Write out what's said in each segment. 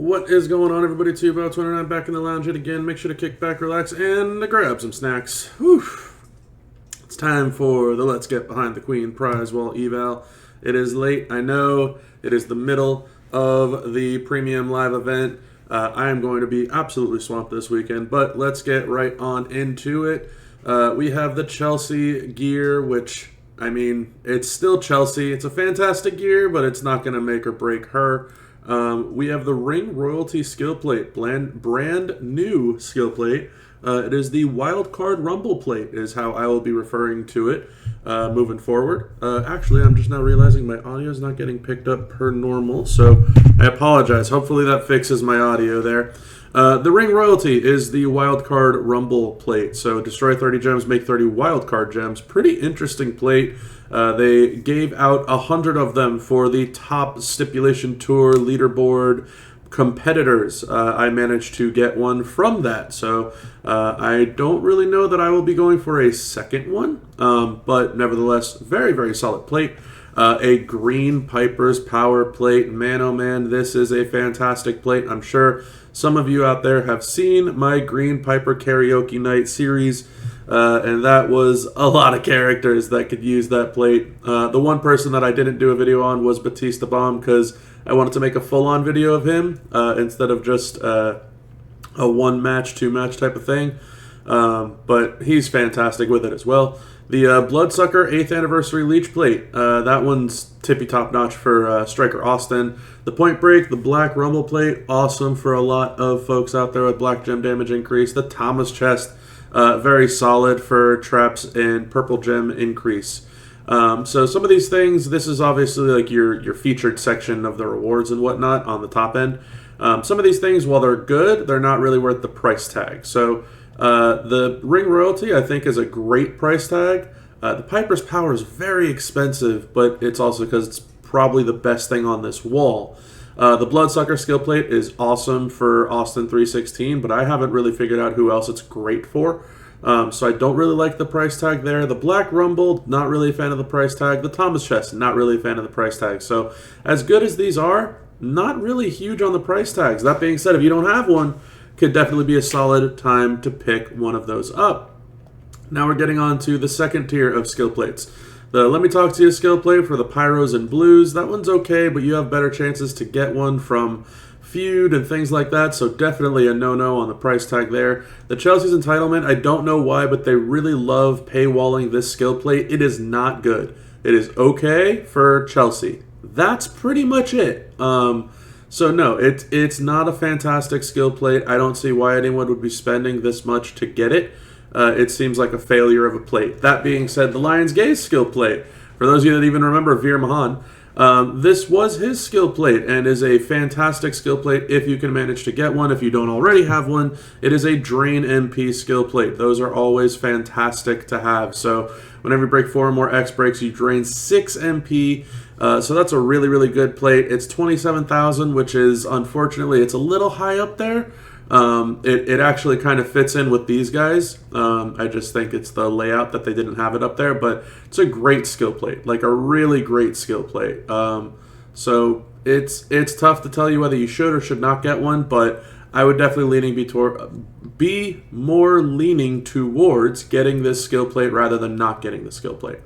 What is going on, everybody? About29 back in the lounge yet again. Make sure to kick back, relax, and grab some snacks. Whew. It's time for the Let's Get Behind the Queen Prize Wall Eval. It is late, I know. It is the middle of the premium live event. I am going to be absolutely swamped this weekend, but let's get right on into it. We have the Chelsea gear, which, I mean, it's still Chelsea. It's a fantastic gear, but it's not going to make or break her. We have the Ring Royalty skill plate, brand new skill plate. It is the Wild Card Rumble plate is how I will be referring to it moving forward. Actually, I'm just now realizing my audio is not getting picked up per normal, so I apologize. Hopefully that fixes my audio there. The Ring Royalty is the Wild Card Rumble plate. So destroy 30 gems, make 30 Wild Card gems. Pretty interesting plate. They gave out 100 of them for the top Stipulation Tour leaderboard competitors. I managed to get one from that. So I don't really know that I will be going for a second one. But nevertheless, very, very solid plate. A green Piper's Power plate. Man, oh man, this is a fantastic plate. I'm sure some of you out there have seen my Green Piper Karaoke Night series, and that was a lot of characters that could use that plate. The one person that I didn't do a video on was Batista Bomb, because I wanted to make a full-on video of him instead of just a one-match, two-match type of thing. But he's fantastic with it as well. The Bloodsucker 8th Anniversary Leech Plate. That one's tippy-top notch for Striker Austin. The Point Break, the Black Rumble Plate. Awesome for a lot of folks out there with Black Gem Damage Increase. The Thomas Chest. Very solid for traps and Purple Gem Increase. So some of these things, this is obviously like your featured section of the rewards and whatnot on the top end. Some of these things, while they're good, they're not really worth the price tag. So the Ring Royalty, I think, is a great price tag. The Piper's Power is very expensive, but it's also because it's probably the best thing on this wall. The Bloodsucker skill plate is awesome for Austin 316, but I haven't really figured out who else it's great for. So I don't really like the price tag there. The Black Rumble, not really a fan of the price tag. The Thomas Chest, not really a fan of the price tag. So as good as these are, not really huge on the price tags. That being said, if you don't have one, could definitely be a solid time to pick one of those up. Now we're getting on to the second tier of skill plates. The Let Me Talk to You skill plate for the Pyros and Blues. That one's okay, but you have better chances to get one from Feud and things like that, so definitely a no-no on the price tag there. The Chelsea's Entitlement, I don't know why, but they really love paywalling this skill plate. It is not good. It is okay for Chelsea. That's pretty much it. So no, it's not a fantastic skill plate. I don't see why anyone would be spending this much to get it. It seems like a failure of a plate. That being said, the Lion's Gaze skill plate. For those of you that even remember Veer Mahan, this was his skill plate and is a fantastic skill plate if you can manage to get one. If you don't already have one, it is a Drain MP skill plate. Those are always fantastic to have. So whenever you break 4 or more X breaks, you drain 6 MP. So that's a really, really good plate. It's 27,000, which is, unfortunately, it's a little high up there. It actually kind of fits in with these guys. I just think it's the layout that they didn't have it up there, but it's a great skill plate, like a really great skill plate. So it's tough to tell you whether you should or should not get one, but I would definitely be more leaning towards getting this skill plate rather than not getting the skill plate.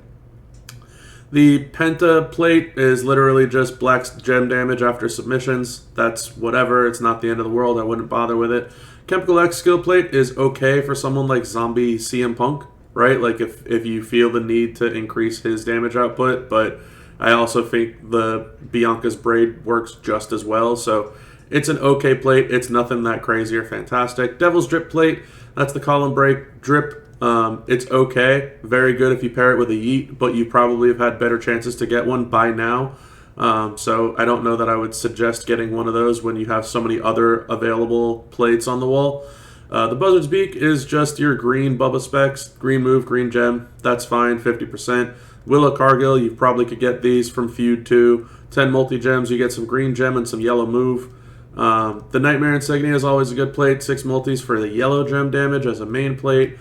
The Penta plate is literally just black gem damage after submissions. That's whatever. It's not the end of the world. I wouldn't bother with it. Chemical X skill plate is okay for someone like Zombie CM Punk, right? Like if you feel the need to increase his damage output, but I also think the Bianca's Braid works just as well. So it's an okay plate. It's nothing that crazy or fantastic. Devil's Drip plate, that's the column break drip. It's okay, very good if you pair it with a Yeet, but you probably have had better chances to get one by now. So I don't know that I would suggest getting one of those when you have so many other available plates on the wall. The Buzzard's Beak is just your green Bubba specs, green move, green gem. That's fine, 50%. Willow Cargill, you probably could get these from Feud too. 10 multi-gems, you get some green gem and some yellow move. The Nightmare Insignia is always a good plate, 6 multis for the yellow gem damage as a main plate.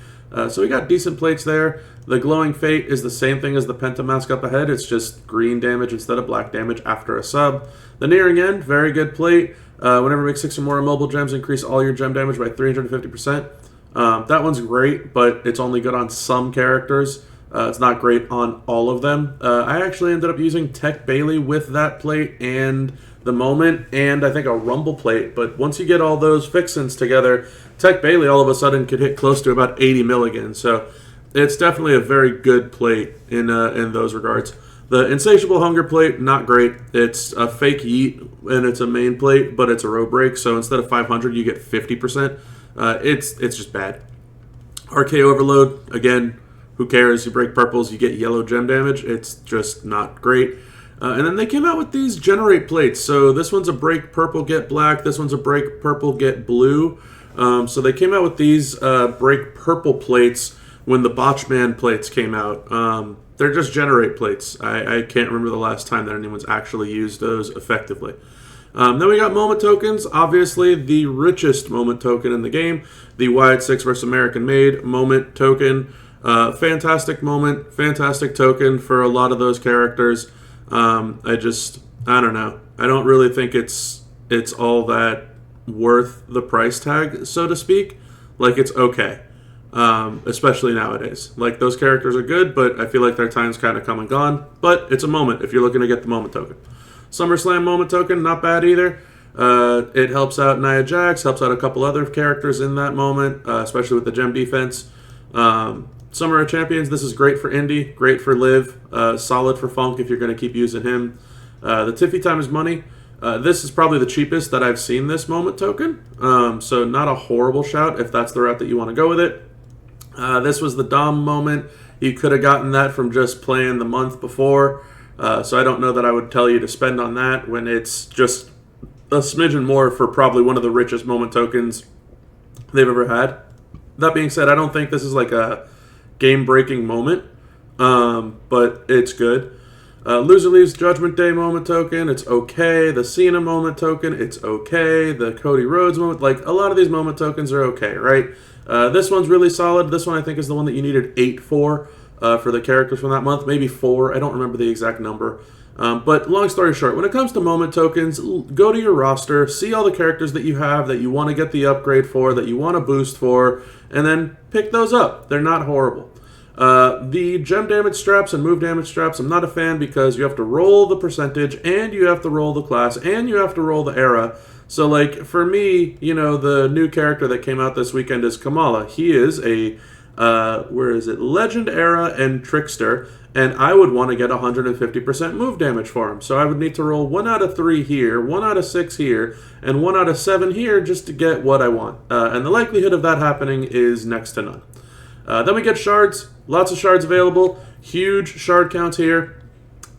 So we got decent plates there. The Glowing Fate is the same thing as the Pentamask up ahead. It's just green damage instead of black damage after a sub. The Nearing End, very good plate. Whenever you make 6 or more immobile gems, increase all your gem damage by 350%. That one's great, but it's only good on some characters. It's not great on all of them. I actually ended up using Tech Bailey with that plate and the Moment, and I think a Rumble plate. But once you get all those fixins together, Tech Bailey all of a sudden could hit close to about 80 million. So it's definitely a very good plate in those regards. The Insatiable Hunger plate, not great. It's a fake yeet, and it's a main plate, but it's a row break. So instead of 500, you get 50%. It's just bad. RK Overload, again, who cares? You break purples, you get yellow gem damage. It's just not great. And then they came out with these generate plates. So this one's a break purple, get black. This one's a break purple, get blue. So they came out with these break purple plates when the Botchman plates came out. They're just generate plates. I can't remember the last time that anyone's actually used those effectively. Then we got moment tokens. Obviously, the richest moment token in the game. The Wyatt 6 vs. American Made moment token. Fantastic moment, fantastic token for a lot of those characters. I don't know. I don't really think it's all that worth the price tag, so to speak. Like, it's okay. Especially nowadays. Like, those characters are good, but I feel like their time's kind of come and gone. But it's a moment if you're looking to get the moment token. SummerSlam moment token, not bad either. It helps out Nia Jax, helps out a couple other characters in that moment, especially with the gem defense. Summer of Champions, this is great for Indy, great for Liv, solid for Funk if you're going to keep using him. The Tiffy Time is money. This is probably the cheapest that I've seen this moment token, so not a horrible shout if that's the route that you want to go with it. This was the Dom moment. You could have gotten that from just playing the month before, so I don't know that I would tell you to spend on that when it's just a smidgen more for probably one of the richest moment tokens they've ever had. That being said, I don't think this is like a game-breaking moment, but it's good. Loser Leaves Judgment Day moment token, it's okay. The Cena moment token, it's okay. The Cody Rhodes moment, like, a lot of these moment tokens are okay, right? This one's really solid. This one I think is the one that you needed 8 for the characters from that month. Maybe 4, I don't remember the exact number. But long story short, when it comes to moment tokens, go to your roster, see all the characters that you have that you want to get the upgrade for, that you want to boost for, and then pick those up. They're not horrible. The gem damage straps and move damage straps, I'm not a fan because you have to roll the percentage, and you have to roll the class, and you have to roll the era. So, like, for me, you know, the new character that came out this weekend is Kamala. He is a, Legend Era and Trickster, and I would want to get 150% move damage for him. So I would need to roll 1 out of 3 here, 1 out of 6 here, and 1 out of 7 here just to get what I want. And the likelihood of that happening is next to none. Then we get shards. Lots of shards available. Huge shard count here.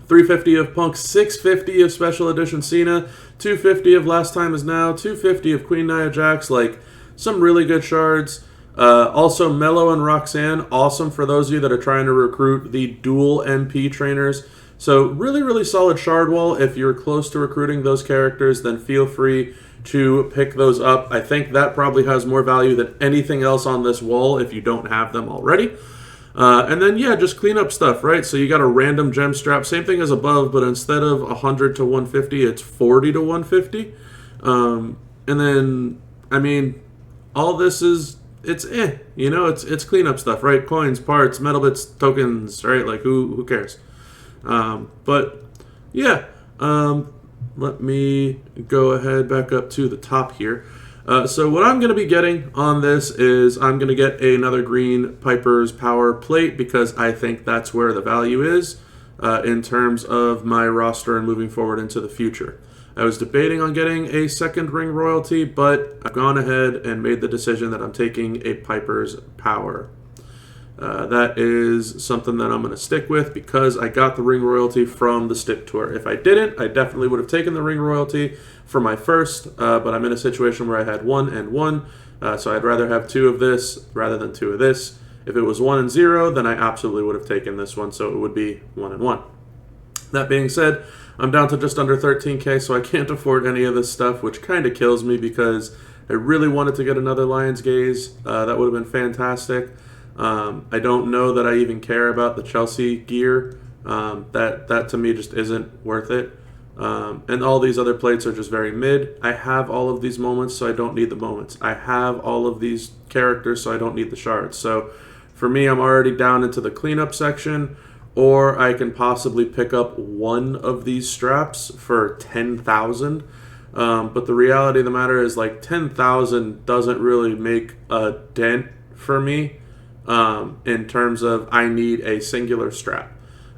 350 of Punk, 650 of Special Edition Cena, 250 of Last Time Is Now, 250 of Queen Nia Jax. Like, some really good shards. Also, Mello and Roxanne, awesome for those of you that are trying to recruit the dual MP trainers. So, really, really solid shard wall. If you're close to recruiting those characters, then feel free to pick those up. I think that probably has more value than anything else on this wall if you don't have them already. And then, yeah, just clean up stuff, right? So you got a random gem strap, same thing as above, but instead of 100 to 150, it's 40 to 150. And then, I mean, all this is, it's you know, it's cleanup stuff, right? Coins, parts, metal bits, tokens, right? Like, who cares? But, yeah, let me go ahead back up to the top here. So what I'm going to be getting on this is I'm going to get another green Piper's Power plate because I think that's where the value is in terms of my roster and moving forward into the future. I was debating on getting a second ring royalty, but I've gone ahead and made the decision that I'm taking a Piper's Power. That is something that I'm going to stick with because I got the ring royalty from the Stick Tour. If I didn't, I definitely would have taken the ring royalty for my first, but I'm in a situation where I had 1 and 1, so I'd rather have 2 of this rather than 2 of this. If it was 1 and 0, then I absolutely would have taken this one, so it would be 1 and 1. That being said, I'm down to just under 13K, so I can't afford any of this stuff, which kind of kills me because I really wanted to get another Lion's Gaze. That would have been fantastic. I don't know that I even care about the Chelsea gear. That to me just isn't worth it. And all these other plates are just very mid. I have all of these moments, so I don't need the moments. I have all of these characters, so I don't need the shards. So for me, I'm already down into the cleanup section, or I can possibly pick up one of these straps for 10,000. But the reality of the matter is, like, 10,000 doesn't really make a dent for me in terms of I need a singular strap.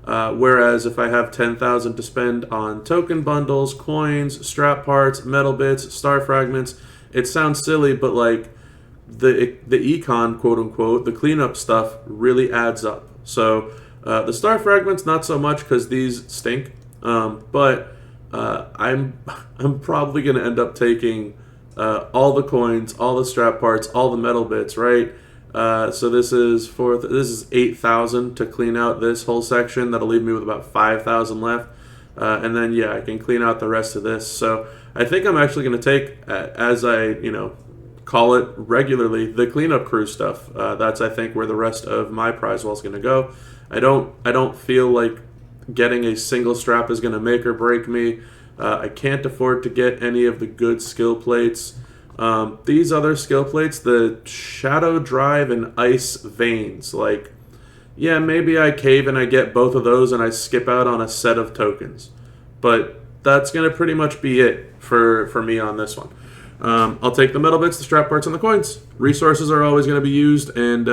Whereas if I have 10,000 to spend on token bundles, coins, strap parts, metal bits, star fragments, it sounds silly, but like the econ, quote unquote, the cleanup stuff really adds up. So the star fragments, not so much because these stink, but I'm probably going to end up taking all the coins, all the strap parts, all the metal bits, right? So this is 8,000 to clean out this whole section. That'll leave me with about 5,000 left. And then, yeah, I can clean out the rest of this. So I think I'm actually going to take, as I, call it regularly, the cleanup crew stuff. That's, I think, where the rest of my prize wall is going to go. I don't feel like getting a single strap is going to make or break me. I can't afford to get any of the good skill plates. These other skill plates, the Shadow Drive and Ice Veins, like, yeah, maybe I cave and I get both of those and I skip out on a set of tokens. But that's going to pretty much be it for me on this one. I'll take the metal bits, the strap parts, and the coins. Resources are always going to be used, and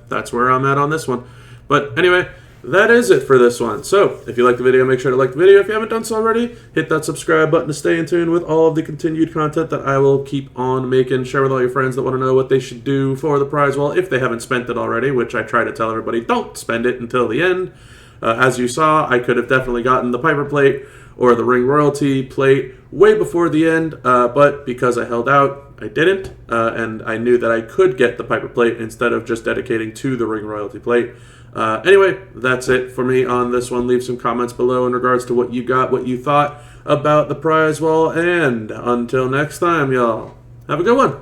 that's where I'm at on this one. But anyway, that is it for this one. So, if you like the video, make sure to like the video. If you haven't done so already, hit that subscribe button to stay in tune with all of the continued content that I will keep on making. Share with all your friends that want to know what they should do for the prize wall if they haven't spent it already, which I try to tell everybody, don't spend it until the end. As you saw, I could have definitely gotten the Piper plate or the Ring Royalty plate way before the end, but because I held out, I didn't, and I knew that I could get the Piper plate instead of just dedicating to the Ring Royalty plate. Anyway, that's it for me on this one. Leave some comments below in regards to what you got, what you thought about the prize wall, and until next time, y'all, have a good one.